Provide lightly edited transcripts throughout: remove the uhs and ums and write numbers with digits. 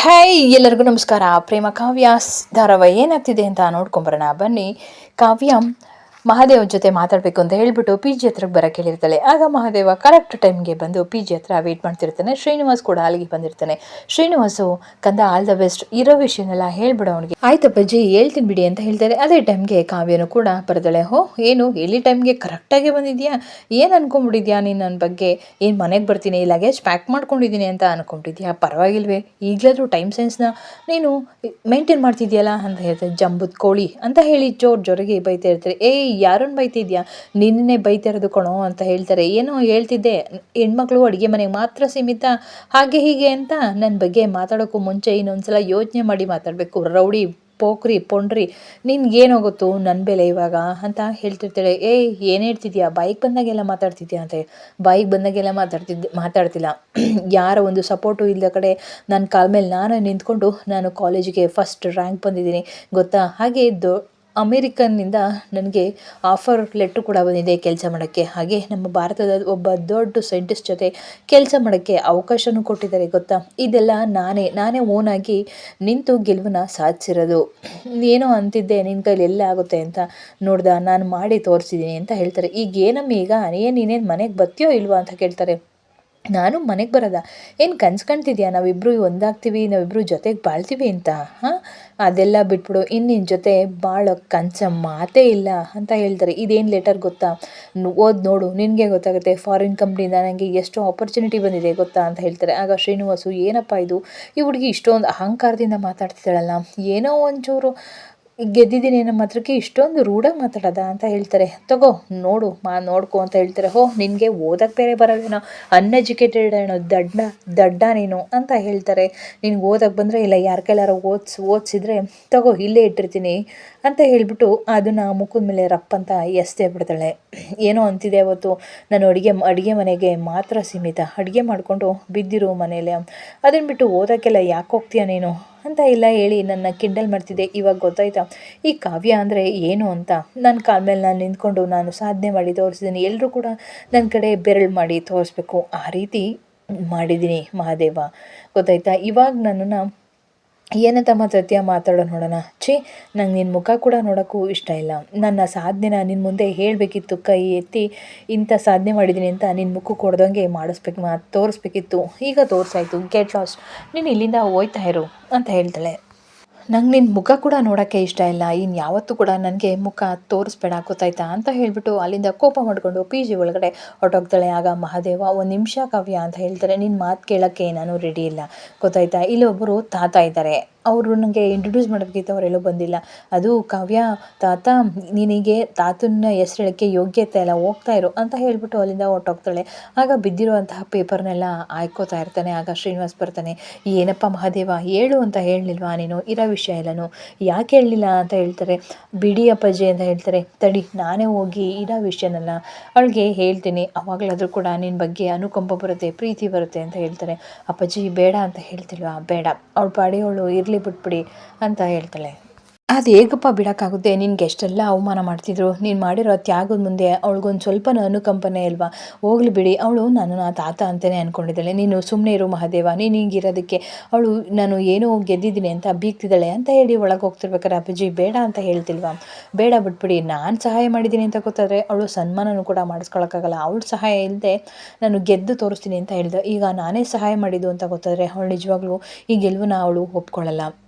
Hi ಎಲ್ಲರಿಗೂ ನಮಸ್ಕಾರ. ಪ್ರೇಮ ಕಾವ್ಯ ಧಾರಾವಾಹಿ ಏನಾಗ್ತಿದೆ ಅಂತ ನೋಡ್ಕೊಂಬರೋಣ ಬನ್ನಿ. ಕಾವ್ಯ ಮಹಾದೇವ್ ಜೊತೆ ಮಾತಾಡಬೇಕು ಅಂತ ಹೇಳ್ಬಿಟ್ಟು ಪಿ ಜಿ ಹತ್ರಕ್ಕೆ ಬರೋಕ್ಕೆ ಹೇಳಿರ್ತಾಳೆ. ಆಗ ಮಹಾದೇವ ಕರೆಕ್ಟ್ ಟೈಮ್ಗೆ ಬಂದು ಪಿ ಜಿ ಹತ್ರ ವೆಯ್ಟ್ ಮಾಡ್ತಿರ್ತಾನೆ. ಶ್ರೀನಿವಾಸ್ ಕೂಡ ಅಲ್ಲಿಗೆ ಬಂದಿರ್ತಾನೆ. ಶ್ರೀನಿವಾಸು ಕಂದ ಆಲ್ ದ ಬೆಸ್ಟ್, ಇರೋ ವಿಷಯನೆಲ್ಲ ಹೇಳ್ಬಿಡು ಅವನಿಗೆ. ಆಯ್ತಪ್ಪಾಜಿ ಹೇಳ್ತೀನಿ ಬಿಡಿ ಅಂತ ಹೇಳ್ತಾರೆ. ಅದೇ ಟೈಮ್ಗೆ ಕಾವ್ಯನು ಕೂಡ ಬರ್ತಾಳೆ. ಏನು ಹೇಳಿ ಟೈಮ್ಗೆ ಕರೆಕ್ಟಾಗಿ ಬಂದಿದ್ಯಾ, ಏನು ಅನ್ಕೊಂಡ್ಬಿಟ್ಟಿದ್ಯಾ ನೀನು ನನ್ನ ಬಗ್ಗೆ? ಏನು ಮನೆಗೆ ಬರ್ತೀನಿ ಲಗೇಜ್ ಪ್ಯಾಕ್ ಮಾಡ್ಕೊಂಡಿದ್ದೀನಿ ಅಂತ ಅನ್ಕೊಂಡಿದ್ಯಾ? ಪರವಾಗಿಲ್ವೇ, ಈಗಲಾದರೂ ಟೈಮ್ ಸೆನ್ಸ್ನ ನೀನು ಮೇಂಟೈನ್ ಮಾಡ್ತಿದ್ಯಲ್ಲ ಅಂತ ಹೇಳ್ತಾರೆ. ಜಂಬುದ್ ಕೋಳಿ ಅಂತ ಹೇಳಿ ಜೋರಿಗೆ ಬೈತಾ ಇರ್ತಾರೆ. ಯಾರನ್ನು ಬೈತಿದ್ಯಾ? ನಿನ್ನೆ ಬೈತಾ ಇರೋದು ಕಣೋ ಅಂತ ಹೇಳ್ತಾರೆ. ಏನೋ ಹೇಳ್ತಿದ್ದೆ, ಹೆಣ್ಮಕ್ಳು ಅಡುಗೆ ಮನೆಗೆ ಮಾತ್ರ ಸೀಮಿತ ಹಾಗೆ ಹೀಗೆ ಅಂತ. ನನ್ನ ಬಗ್ಗೆ ಮಾತಾಡೋಕ್ಕೂ ಮುಂಚೆ ಇನ್ನೊಂದ್ಸಲ ಯೋಚನೆ ಮಾಡಿ ಮಾತಾಡಬೇಕು. ರೌಡಿ ಪೋಖ್ರಿ ಪೊಂಡ್ರಿ, ನಿನ್ಗೇನೋಗುತ್ತೋ ನನ್ನ ಬೆಲೆ ಇವಾಗ ಅಂತ ಹೇಳ್ತಿರ್ತಾಳೆ. ಏನು ಹೇಳ್ತಿದ್ಯಾ? ಬಾಯಿಗೆ ಬಂದಾಗೆಲ್ಲ ಮಾತಾಡ್ತಿದ್ಯಾ ಅಂತ. ಬಾಯಿಗೆ ಬಂದಾಗೆಲ್ಲ ಮಾತಾಡ್ತಿಲ್ಲ. ಯಾರ ಒಂದು ಸಪೋರ್ಟು ಇಲ್ಲದ ಕಡೆ ನನ್ನ ಕಾಲ ಮೇಲೆ ನಾನು ನಿಂತ್ಕೊಂಡು ನಾನು ಕಾಲೇಜಿಗೆ ಫಸ್ಟ್ ರ್ಯಾಂಕ್ ಬಂದಿದ್ದೀನಿ ಗೊತ್ತಾ. ಹಾಗೆ ಅಮೇರಿಕನ್ನಿಂದ ನನಗೆ ಆಫರ್ ಲೆಟ್ರು ಕೂಡ ಬಂದಿದೆ ಕೆಲಸ ಮಾಡೋಕ್ಕೆ. ಹಾಗೆ ನಮ್ಮ ಭಾರತದ ಒಬ್ಬ ದೊಡ್ಡ ಸೈಂಟಿಸ್ಟ್ ಜೊತೆ ಕೆಲಸ ಮಾಡೋಕ್ಕೆ ಅವಕಾಶನೂ ಕೊಟ್ಟಿದ್ದಾರೆ ಗೊತ್ತಾ. ಇದೆಲ್ಲ ನಾನೇ ಓನಾಗಿ ನಿಂತು ಗೆಲುವನ್ನ ಸಾಧಿಸಿರೋದು. ಏನೋ ಅಂತಿದ್ದೆ, ನಿನ್ನ ಕೈಲಿ ಎಲ್ಲ ಆಗುತ್ತೆ ಅಂತ ನೋಡ್ದ, ನಾನು ಮಾಡಿ ತೋರಿಸಿದ್ದೀನಿ ಅಂತ ಹೇಳ್ತಾರೆ. ಈಗ ಏನಮ್ಮ ಈಗ ನೀನೇನು ಮನೆಗೆ ಬರ್ತೀಯೋ ಇಲ್ವಾ ಅಂತ ಕೇಳ್ತಾರೆ. ನಾನು ಮನೆಗೆ ಬರೋದ? ಏನು ಕನ್ಸ್ಕೊಳ್ತಿದ್ಯಾ ನಾವಿಬ್ಬರು ಒಂದಾಗ್ತೀವಿ, ನಾವಿಬ್ಬರು ಜೊತೆಗೆ ಬಾಳ್ತೀವಿ ಅಂತ? ಅದೆಲ್ಲ ಬಿಟ್ಬಿಡು, ನಿನ್ನ ಜೊತೆ ಬಾಳೋ ಕನಸ ಮಾತೇ ಇಲ್ಲ ಅಂತ ಹೇಳ್ತಾರೆ. ಇದೇನು ಲೆಟರ್ ಗೊತ್ತಾ, ಓದಿ ನೋಡು ನಿನಗೆ ಗೊತ್ತಾಗುತ್ತೆ. ಫಾರಿನ್ ಕಂಪ್ನಿಯಿಂದ ನನಗೆ ಎಷ್ಟು ಆಪರ್ಚುನಿಟಿ ಬಂದಿದೆ ಗೊತ್ತಾ ಅಂತ ಹೇಳ್ತಾರೆ. ಆಗ ಶ್ರೀನಿವಾಸು, ಏನಪ್ಪ ಇದು, ಈ ಹುಡುಗಿ ಇಷ್ಟೊಂದು ಅಹಂಕಾರದಿಂದ ಮಾತಾಡ್ತಿದ್ದಾಳಲ್ಲ, ಏನೋ ಒಂಚೂರು ಗೆದ್ದಿದ್ದೀನಿ ನಮ್ಮ ಹತ್ರಕ್ಕೆ ಇಷ್ಟೊಂದು ರೂಢಾಗಿ ಮಾತಾಡೋದ ಅಂತ ಹೇಳ್ತಾರೆ. ತಗೋ ನೋಡು ನೋಡ್ಕೊ ಅಂತ ಹೇಳ್ತಾರೆ. ನಿನಗೆ ಓದಕ್ಕೆ ಬೇರೆ ಬರೋದೇನೋ, ಅನ್ಎಜುಕೇಟೆಡ್ ಏನೋ, ದಡ್ಡ ನೀನು ಅಂತ ಹೇಳ್ತಾರೆ. ನಿನ್ಗೆ ಓದಕ್ಕೆ ಬಂದರೆ ಇಲ್ಲ ಯಾರ ಕೈಲಾರ ಓದಿಸಿದ್ರೆ ತಗೋ ಇಲ್ಲೇ ಇಟ್ಟಿರ್ತೀನಿ ಅಂತ ಹೇಳಿಬಿಟ್ಟು ಅದನ್ನು ಮುಖದ ಮೇಲೆ ರಪ್ಪಂತ ಎಸ್ತೇ ಬಿಡ್ತಾಳೆ. ಏನೋ ಅಂತಿದೆ ಅವತ್ತು, ನಾನು ಅಡುಗೆ ಮನೆಗೆ ಮಾತ್ರ ಸೀಮಿತ, ಅಡುಗೆ ಮಾಡಿಕೊಂಡು ಬಿದ್ದಿರು ಮನೇಲಿ, ಅದನ್ನು ಬಿಟ್ಟು ಓದೋಕ್ಕೆಲ್ಲ ಯಾಕೆ ಹೋಗ್ತೀಯ ನೀನು ಅಂತ ಎಲ್ಲ ಹೇಳಿ ನನ್ನ ಕಿಂಡಲ್ ಮಾಡ್ತಿದ್ದೆ. ಇವಾಗ ಗೊತ್ತಾಯ್ತಾ ಈ ಕಾವ್ಯ ಅಂದರೆ ಏನು ಅಂತ. ನನ್ನ ಕಾಲ ಮೇಲೆ ನಾನು ನಿಂತ್ಕೊಂಡು ನಾನು ಸಾಧನೆ ಮಾಡಿ ತೋರಿಸಿದ್ದೀನಿ. ಎಲ್ಲರೂ ಕೂಡ ನನ್ನ ಕಡೆ ಬೆರಳು ಮಾಡಿ ತೋರಿಸ್ಬೇಕು, ಆ ರೀತಿ ಮಾಡಿದ್ದೀನಿ ಮಹಾದೇವ, ಗೊತ್ತಾಯ್ತಾ. ಇವಾಗ ನನ್ನನ್ನು ಏನಂತ ಮಾತಾಡೋ ನೋಡೋಣ. ನಂಗೆ ನಿನ್ನ ಮುಖ ಕೂಡ ನೋಡೋಕ್ಕೂ ಇಷ್ಟ ಇಲ್ಲ. ನನ್ನ ಸಾಧನೆನ ನಿನ್ನ ಮುಂದೆ ಹೇಳಬೇಕಿತ್ತು, ಕೈ ಎತ್ತಿ ಇಂಥ ಸಾಧನೆ ಮಾಡಿದ್ದೀನಿ ಅಂತ ನಿನ್ನ ಮುಖಕ್ಕೆ ಹೊಡೆದಂಗೆ ತೋರಿಸ್ಬೇಕಿತ್ತು. ಈಗ ತೋರಿಸಾಯ್ತು, ಗೆಟ್ ಲಾಸ್ಟ್, ನೀನು ಇಲ್ಲಿಂದ ಹೋಯ್ತಾ ಇರು ಅಂತ ಹೇಳ್ತಾಳೆ. ನಂಗೆ ನಿನ್ನ ಮುಖ ಕೂಡ ನೋಡೋಕ್ಕೆ ಇಷ್ಟ ಇಲ್ಲ, ಇನ್ನು ಯಾವತ್ತೂ ಕೂಡ ನನಗೆ ಮುಖ ತೋರಿಸ್ಬೇಡ ಗೊತ್ತಾಯ್ತಾ ಅಂತ ಹೇಳಿಬಿಟ್ಟು ಅಲ್ಲಿಂದ ಕೋಪ ಮಾಡಿಕೊಂಡು ಪಿ ಜಿ ಒಳಗಡೆ ಹೊರಟೋಗ್ತಾಳೆ. ಆಗ ಮಹಾದೇವ, ಒಂದು ನಿಮಿಷ ಕಾವ್ಯ ಅಂತ ಹೇಳ್ತಾರೆ. ನಿನ್ನ ಮಾತು ಕೇಳೋಕ್ಕೆ ನಾನು ರೆಡಿ ಇಲ್ಲ ಗೊತ್ತಾಯ್ತಾ. ಇಲ್ಲೊಬ್ಬರು ತಾತ ಇದ್ದಾರೆ, ಅವರು ನನಗೆ ಇಂಟ್ರೊಡ್ಯೂಸ್ ಮಾಡೋದಕ್ಕಿಂತ ಅವರೆಲ್ಲೂ ಬಂದಿಲ್ಲ. ಅದು ಕಾವ್ಯ, ತಾತ ನಿನಗೆ ತಾತನ ಹೆಸ್ರು ಹೇಳೋಕ್ಕೆ ಯೋಗ್ಯತೆ ಇಲ್ಲ, ಹೋಗ್ತಾ ಇರು ಅಂತ ಹೇಳಿಬಿಟ್ಟು ಅಲ್ಲಿಂದ ಹೊರಟೋಗ್ತಾಳೆ. ಆಗ ಬಿದ್ದಿರುವಂತಹ ಪೇಪರ್ನೆಲ್ಲ ಆಯ್ಕೋತಾ ಇರ್ತಾನೆ. ಆಗ ಶ್ರೀನಿವಾಸ್ ಬರ್ತಾನೆ. ಏನಪ್ಪ ಮಹಾದೇವ, ಹೇಳು ಅಂತ ಹೇಳಲಿಲ್ವಾ ನೀನು ಇರೋ ವಿಷಯ ಎಲ್ಲನೂ? ಯಾಕೆ ಹೇಳಲಿಲ್ಲ ಅಂತ ಹೇಳ್ತಾರೆ. ಬಿಡಿ ಅಪ್ಪಾಜಿ ಅಂತ ಹೇಳ್ತಾರೆ. ತಡಿ, ನಾನೇ ಹೋಗಿ ಇರೋ ವಿಷಯನೆಲ್ಲ ಅವಳಿಗೆ ಹೇಳ್ತೀನಿ, ಅವಾಗಲಾದರೂ ಕೂಡ ನಿನ್ನ ಬಗ್ಗೆ ಅನುಕಂಪ ಬರುತ್ತೆ, ಪ್ರೀತಿ ಬರುತ್ತೆ ಅಂತ ಹೇಳ್ತಾರೆ. ಅಪ್ಪಾಜಿ ಬೇಡ ಅಂತ ಹೇಳ್ತಿಲ್ವಾ? ಬೇಡ, ಅವಳು ಪಾಡಿ ಅವಳು ಇರಲಿ, ಬಿಟ್ಬಿಡಿ ಅಂತ ಹೇಳ್ತಾಳೆ. ಅದು ಹೇಗಪ್ಪ ಬಿಡೋಕ್ಕಾಗುತ್ತೆ? ನಿನ್ಗೆ ಎಷ್ಟೆಲ್ಲ ಅವಮಾನ ಮಾಡ್ತಿದ್ರು, ನೀನು ಮಾಡಿರೋ ತ್ಯಾಗದ ಮುಂದೆ ಅವಳಿಗೊಂದು ಸ್ವಲ್ಪನೂ ಅನುಕಂಪನೆ ಇಲ್ವಾ? ಹೋಗ್ಲಿ ಬಿಡಿ, ಅವಳು ನಾನು ತಾತ ಅಂತಲೇ ಅಂದ್ಕೊಂಡಿದ್ದಾಳೆ. ನೀನು ಸುಮ್ಮನೆ ಇರು ಮಹಾದೇವ, ನೀನು ಹಿಂಗಿರೋದಕ್ಕೆ ಅವಳು ನಾನು ಏನೋ ಗೆದ್ದಿದ್ದೀನಿ ಅಂತ ಬೀಗ್ತಿದ್ದಾಳೆ ಅಂತ ಹೇಳಿ ಒಳಗೆ ಹೋಗ್ತಿರ್ಬೇಕಾರೆ ಅಪ್ಪಾಜಿ ಬೇಡ ಅಂತ ಹೇಳ್ತಿಲ್ವಾ? ಬೇಡ, ಬಿಟ್ಬಿಡಿ, ನಾನು ಸಹಾಯ ಮಾಡಿದ್ದೀನಿ ಅಂತ ಗೊತ್ತಾದರೆ ಅವಳು ಸನ್ಮಾನನೂ ಕೂಡ ಮಾಡಿಸ್ಕೊಳಕ್ಕಾಗಲ್ಲ. ಅವಳು ಸಹಾಯ ಇಲ್ಲದೆ ನಾನು ಗೆದ್ದು ತೋರಿಸ್ತೀನಿ ಅಂತ ಹೇಳಿದೆ. ಈಗ ನಾನೇ ಸಹಾಯ ಮಾಡಿದ್ದು ಅಂತ ಗೊತ್ತಾದರೆ ಅವಳು ನಿಜವಾಗ್ಲೂ ಈ ಗೆಲುವನ್ನ ಅವಳು ಒಪ್ಕೊಳ್ಳಲ್ಲ.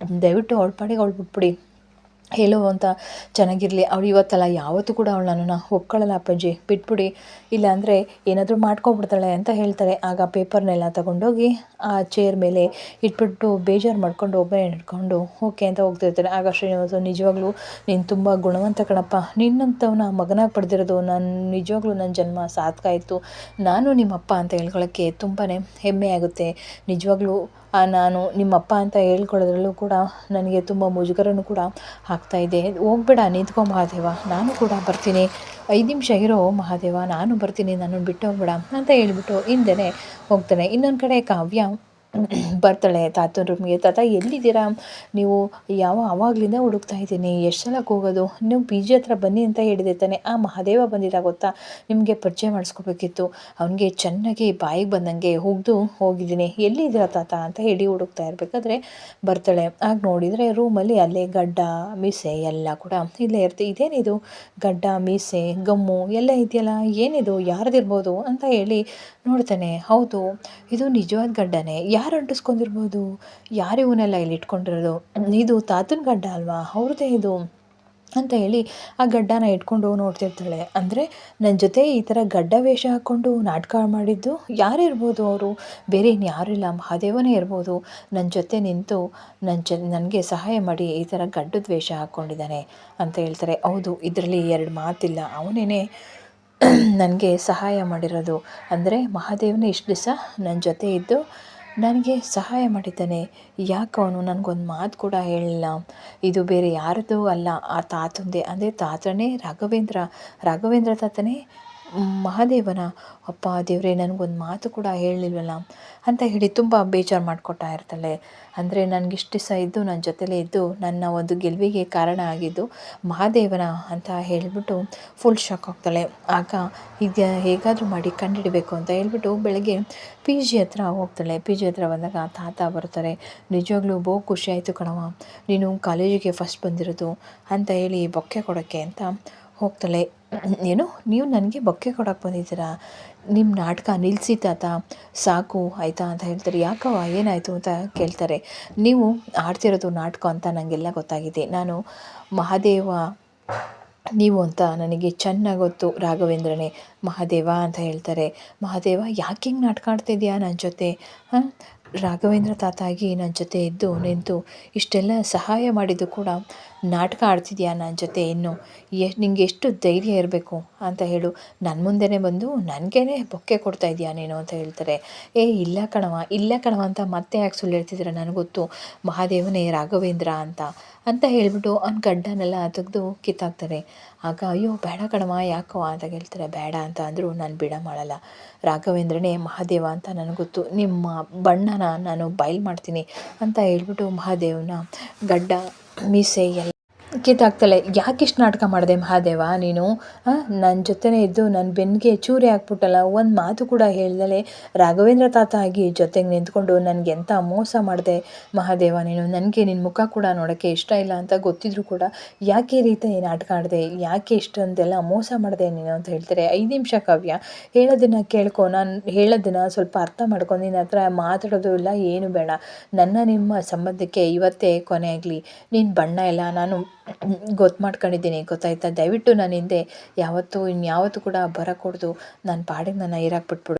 ದಯವಿಟ್ಟು ಅವಳ ಪಾಡಿಗೆ ಅವಳು ಬಿಟ್ಬಿಡಿ, ಹೇಳೋ ಅಂತ ಚೆನ್ನಾಗಿರಲಿ. ಅವಳು ಇವತ್ತಲ್ಲ ಯಾವತ್ತೂ ಕೂಡ ಅವಳು ನನ್ನನ್ನು ಒಪ್ಕೊಳ್ಳಲ್ಲ ಅಪ್ಪಾಜಿ, ಬಿಟ್ಬಿಡಿ, ಇಲ್ಲಾಂದರೆ ಏನಾದರೂ ಮಾಡ್ಕೊಬಿಡ್ತಾಳೆ ಅಂತ ಹೇಳ್ತಾರೆ. ಆಗ ಪೇಪರ್ನೆಲ್ಲ ತಗೊಂಡೋಗಿ ಆ ಚೇರ್ ಮೇಲೆ ಇಟ್ಬಿಟ್ಟು ಬೇಜಾರು ಮಾಡ್ಕೊಂಡು ಒಬ್ಬನೇ ಹಿಡ್ಕೊಂಡು ಓಕೆ ಅಂತ ಹೋಗ್ತಿರ್ತಾರೆ. ಆಗ ಶ್ರೀನಿವಾಸ, ನಿಜವಾಗ್ಲೂ ನೀನು ತುಂಬ ಗುಣವಂತ ಕಣಪ್ಪ, ನಿನ್ನಂಥವನ್ನ ಮಗನಾಗಿ ಪಡೆದಿರೋದು ನಾನು ನಿಜವಾಗ್ಲೂ ನನ್ನ ಜನ್ಮ ಸಾರ್ಥಕ. ನಾನು ನಿಮ್ಮಪ್ಪ ಅಂತ ಹೇಳ್ಕೊಳ್ಳೋಕ್ಕೆ ತುಂಬಾ ಹೆಮ್ಮೆ ಆಗುತ್ತೆ. ನಿಜವಾಗ್ಲೂ ನಾನು ನಿಮ್ಮಪ್ಪ ಅಂತ ಹೇಳ್ಕೊಳ್ಳೋದ್ರಲ್ಲೂ ಕೂಡ ನನಗೆ ತುಂಬ ಮುಜುಗರನೂ ಕೂಡ ಆಗ್ತಾಯಿದೆ. ಹೋಗ್ಬೇಡ, ನಿಂತ್ಕೊ ಮಹಾದೇವ, ನಾನು ಕೂಡ ಬರ್ತೀನಿ, 5 ನಿಮಿಷ ಇರೋ ಮಹಾದೇವ, ನಾನು ಬರ್ತೀನಿ, ನನ್ನನ್ನು ಬಿಟ್ಟು ಹೋಗ್ಬೇಡ ಅಂತ ಹೇಳ್ಬಿಟ್ಟು ಹಿಂದೆನೇ ಹೋಗ್ತಾನೆ. ಇನ್ನೊಂದು ಕಡೆ ಕಾವ್ಯ ಬರ್ತಾಳೆ ತಾತನ ರೂಮ್ಗೆ. ತಾತ ಎಲ್ಲಿದ್ದೀರಾ ನೀವು? ಆವಾಗಲಿಂದ ಹುಡುಕ್ತಾ ಇದ್ದೀನಿ, ಎಷ್ಟು ಸಲ ಕೂಗೋದು? ನೀವು ಪಿ ಜಿ ಹತ್ರ ಬನ್ನಿ ಅಂತ ಹೇಳಿದೆ ತಾನೆ. ಆ ಮಹಾದೇವ ಬಂದಿದ್ದ ಗೊತ್ತಾ, ನಿಮಗೆ ಪರಿಚಯ ಮಾಡಿಸ್ಕೋಬೇಕಿತ್ತು. ಅವನಿಗೆ ಚೆನ್ನಾಗಿ ಬಾಯಿಗೆ ಬಂದಂಗೆ ಉಗ್ದು ಹೋಗಿದ್ದೀನಿ, ಎಲ್ಲಿದ್ದೀರಾ ತಾತ ಅಂತ ಹೇಳಿ ಹುಡುಕ್ತಾ ಇರಬೇಕಾದ್ರೆ ಬರ್ತಾಳೆ. ಆಗ ನೋಡಿದರೆ ರೂಮಲ್ಲಿ ಅಲ್ಲೇ ಗಡ್ಡ ಮೀಸೆ ಎಲ್ಲ ಕೂಡ ಇಲ್ಲೇ ಇರ್ತೀವಿ. ಇದೇನಿದು ಗಡ್ಡ ಮೀಸೆ ಗಮ್ಮು ಎಲ್ಲ ಇದೆಯಲ್ಲ, ಏನಿದು ಯಾರ್ದಿರ್ಬೋದು ಅಂತ ಹೇಳಿ ನೋಡ್ತಾನೆ. ಹೌದು, ಇದು ನಿಜವಾದ ಗಡ್ಡನೇ. ಯಾರು ಅಂಟಿಸ್ಕೊಂಡಿರ್ಬೋದು? ಯಾರು ಇವನ್ನೆಲ್ಲ ಇಲ್ಲಿ ಇಟ್ಕೊಂಡಿರೋದು? ಇದು ತಾತನ ಗಡ್ಡ ಅಲ್ವಾ, ಅವ್ರದ್ದೇ ಇದು ಅಂತ ಹೇಳಿ ಆ ಗಡ್ಡನ ಇಟ್ಕೊಂಡು ನೋಡ್ತಿರ್ತಾಳೆ. ಅಂದರೆ ನನ್ನ ಜೊತೆ ಈ ಥರ ಗಡ್ಡ ವೇಷ ಹಾಕ್ಕೊಂಡು ನಾಟಕ ಮಾಡಿದ್ದು ಯಾರಿರ್ಬೋದು? ಅವರು ಬೇರೆ ಇನ್ಯಾರೂ ಇಲ್ಲ, ಮಹಾದೇವನೇ ಇರ್ಬೋದು ನನ್ನ ಜೊತೆ ನಿಂತು ನನಗೆ ಸಹಾಯ ಮಾಡಿ ಈ ಥರ ಗಡ್ಡದ ವೇಷ ಹಾಕ್ಕೊಂಡಿದ್ದಾನೆ ಅಂತ ಹೇಳ್ತಾರೆ. ಹೌದು, ಇದರಲ್ಲಿ ಎರಡು ಮಾತಿಲ್ಲ, ಅವನೇ ನನಗೆ ಸಹಾಯ ಮಾಡಿರೋದು. ಅಂದರೆ ಮಹಾದೇವನೇ ಇಷ್ಟು ದಿವಸ ನನ್ನ ಜೊತೆ ಇದ್ದು ನನಗೆ ಸಹಾಯ ಮಾಡಿದ್ದಾನೆ. ಯಾಕೆ ಅವನು ನನಗೊಂದು ಮಾತು ಕೂಡ ಹೇಳಲಿಲ್ಲ? ಇದು ಬೇರೆ ಯಾರದ್ದು ಅಲ್ಲ, ಆ ತಾತಂದೇ. ಅಂದರೆ ತಾತನೇ ರಾಘವೇಂದ್ರ ತಾತನೇ ಮಹಾದೇವನ. ಅಪ್ಪ ದೇವರೇ, ನನಗೊಂದು ಮಾತು ಕೂಡ ಹೇಳಲಿಲ್ವಲ್ಲ ಅಂತ ಹೇಳಿ ತುಂಬ ಬೇಜಾರು ಮಾಡಿಕೊಳ್ತಾ ಇರ್ತಾಳೆ. ಅಂದರೆ ನನಗಿಷ್ಟು ದಿವಸ ಇದ್ದು ನನ್ನ ಜೊತೆಲೇ ಇದ್ದು ನನ್ನ ಒಂದು ಗೆಲುವಿಗೆ ಕಾರಣ ಆಗಿದ್ದು ಮಹಾದೇವನ ಅಂತ ಹೇಳಿಬಿಟ್ಟು ಫುಲ್ ಶಾಕ್ ಆಗ್ತಾಳೆ. ಆಗ ಈಗ ಹೇಗಾದರೂ ಮಾಡಿ ಕಂಡುಹಿಡಬೇಕು ಅಂತ ಹೇಳ್ಬಿಟ್ಟು ಬೆಳಗ್ಗೆ ಪಿ ಜಿ ಹತ್ರ ಹೋಗ್ತಾಳೆ. ಪಿ ಜಿ ಹತ್ರ ಬಂದಾಗ ತಾತ ಬರ್ತಾರೆ. ನಿಜವಾಗ್ಲೂ ಬಹು ಖುಷಿ ಆಯಿತು ಕಣವ, ನೀನು ಕಾಲೇಜಿಗೆ ಫಸ್ಟ್ ಬಂದಿರೋದು ಅಂತ ಹೇಳಿ ಬೊಕ್ಕೆ ಕೊಡೋಕ್ಕೆ ಅಂತ ಹೋಗ್ತಾಳೆ. ಏನು, ನೀವು ನನಗೆ ಬೊಕ್ಕೆ ಕೊಡೋಕ್ಕೆ ಬಂದಿದ್ದೀರಾ? ನಿಮ್ಮ ನಾಟಕ ನಿಲ್ಲಿಸಿ ತಾತ, ಸಾಕು ಆಯಿತಾ ಅಂತ ಹೇಳ್ತಾರೆ. ಯಾಕವ್ವ, ಏನಾಯಿತು ಅಂತ ಕೇಳ್ತಾರೆ. ನೀವು ಆಡ್ತಿರೋದು ನಾಟಕ ಅಂತ ನನಗೆಲ್ಲ ಗೊತ್ತಾಗಿದೆ. ನಾನು ಮಹಾದೇವ ನೀವು ಅಂತ ನನಗೆ ಚೆನ್ನಾಗಿ ಗೊತ್ತು. ರಾಘವೇಂದ್ರನೇ ಮಹಾದೇವ ಅಂತ ಹೇಳ್ತಾರೆ. ಮಹಾದೇವ ಯಾಕೆ ಹಿಂಗೆ ನಾಟಕ ಆಡ್ತಿದ್ಯಾ ನನ್ನ ಜೊತೆ? ರಾಘವೇಂದ್ರ ತಾತ ಆಗಿ ನನ್ನ ಜೊತೆ ಇದ್ದು ನಿಂತು ಇಷ್ಟೆಲ್ಲ ಸಹಾಯ ಮಾಡಿದ್ದು ಕೂಡ ನಾಟಕ ಆಡ್ತಿದ್ಯಾ ನನ್ನ ಜೊತೆ? ಇನ್ನು ನಿಂಗೆ ಎಷ್ಟು ಧೈರ್ಯ ಇರಬೇಕು ಅಂತ ಹೇಳು, ನನ್ನ ಮುಂದೆನೇ ಬಂದು ನನಗೇನೆ ಬೊಕ್ಕೆ ಕೊಡ್ತಾ ಇದೆಯಾ ನೀನು ಅಂತ ಹೇಳ್ತಾರೆ. ಇಲ್ಲ ಕಣವ ಅಂತ ಮತ್ತೆ ಯಾಕೆ ಸುಳ್ಳು ಹೇಳ್ತಿದ್ದೀರ? ನನಗೊತ್ತು ಮಹಾದೇವನೇ ರಾಘವೇಂದ್ರ ಅಂತ ಹೇಳಿಬಿಟ್ಟು ಅವ್ನ ಗಡ್ಡನೆಲ್ಲ ತೆಗೆದು ಕಿತ್ತಾಕ್ತಾರೆ. ಆಗ ಅಯ್ಯೋ ಬೇಡ ಕಣವ, ಯಾಕವ ಅಂತ ಹೇಳ್ತಾರೆ. ಬೇಡ ಅಂತ ಅಂದರೂ ನಾನು ಬಿಡ ಮಾಡಲ್ಲ. ರಾಘವೇಂದ್ರನೇ ಮಹಾದೇವ ಅಂತ ನನಗೊತ್ತು, ನಿಮ್ಮ ಬಣ್ಣನ ನಾನು ಬಯಲು ಮಾಡ್ತೀನಿ ಅಂತ ಹೇಳ್ಬಿಟ್ಟು ಮಹಾದೇವನ ಗಡ್ಡ ಮೀಸೆ ಎಲ್ಲ ಕಿತ್ತಾಕ್ತಾಳೆ. ಯಾಕಿಷ್ಟು ನಾಟಕ ಮಾಡಿದೆ ಮಹಾದೇವ ನೀನು? ನನ್ನ ಜೊತೆನೇ ಇದ್ದು ನನ್ನ ಬೆನ್ನಿಗೆ ಚೂರಿ ಹಾಕ್ಬಿಟ್ಟಲ್ಲ, ಒಂದು ಮಾತು ಕೂಡ ಹೇಳ್ದಲೆ ರಾಘವೇಂದ್ರ ತಾತ ಆಗಿ ಜೊತೆಗೆ ನಿಂತ್ಕೊಂಡು ನನಗೆ ಎಂಥ ಮೋಸ ಮಾಡಿದೆ ಮಹಾದೇವ ನೀನು. ನನಗೆ ನಿನ್ನ ಮುಖ ಕೂಡ ನೋಡೋಕ್ಕೆ ಇಷ್ಟ ಇಲ್ಲ ಅಂತ ಗೊತ್ತಿದ್ರು ಕೂಡ ಯಾಕೆ ಈ ರೀತಿ ನಾಟಕ ಆಡಿದೆ? ಯಾಕೆ ಇಷ್ಟೊಂದೆಲ್ಲ ಮೋಸ ಮಾಡಿದೆ ನೀನು ಅಂತ ಹೇಳ್ತಾರೆ. 5 ನಿಮಿಷ ಕಾವ್ಯ, ಹೇಳೋದನ್ನು ಕೇಳ್ಕೊ, ನಾನು ಹೇಳೋದನ್ನು ಸ್ವಲ್ಪ ಅರ್ಥ ಮಾಡ್ಕೊಂಡು ನಿನ್ನ ಹತ್ರ ಮಾತಾಡೋದು ಇಲ್ಲ, ಏನು ಬೇಡ. ನಿಮ್ಮ ಸಂಬಂಧಕ್ಕೆ ಇವತ್ತೇ ಕೊನೆ ಆಗಲಿ. ನಿನ್ನ ಬಣ್ಣ ಎಲ್ಲ ನಾನು ಗೊತ್ತು ಮಾಡ್ಕೊಂಡಿದ್ದೀನಿ, ಗೊತ್ತಾಯ್ತಾ? ದಯವಿಟ್ಟು ನನ್ನ ಹಿಂದೆ ಇನ್ಯಾವತ್ತೂ ಕೂಡ ಬರೋಕೂಡ್ದು. ನನ್ನ ಪಾಡಿಗೆ ನನ್ನ ಇರಾಕ್ಬಿಟ್ಬಿಡು.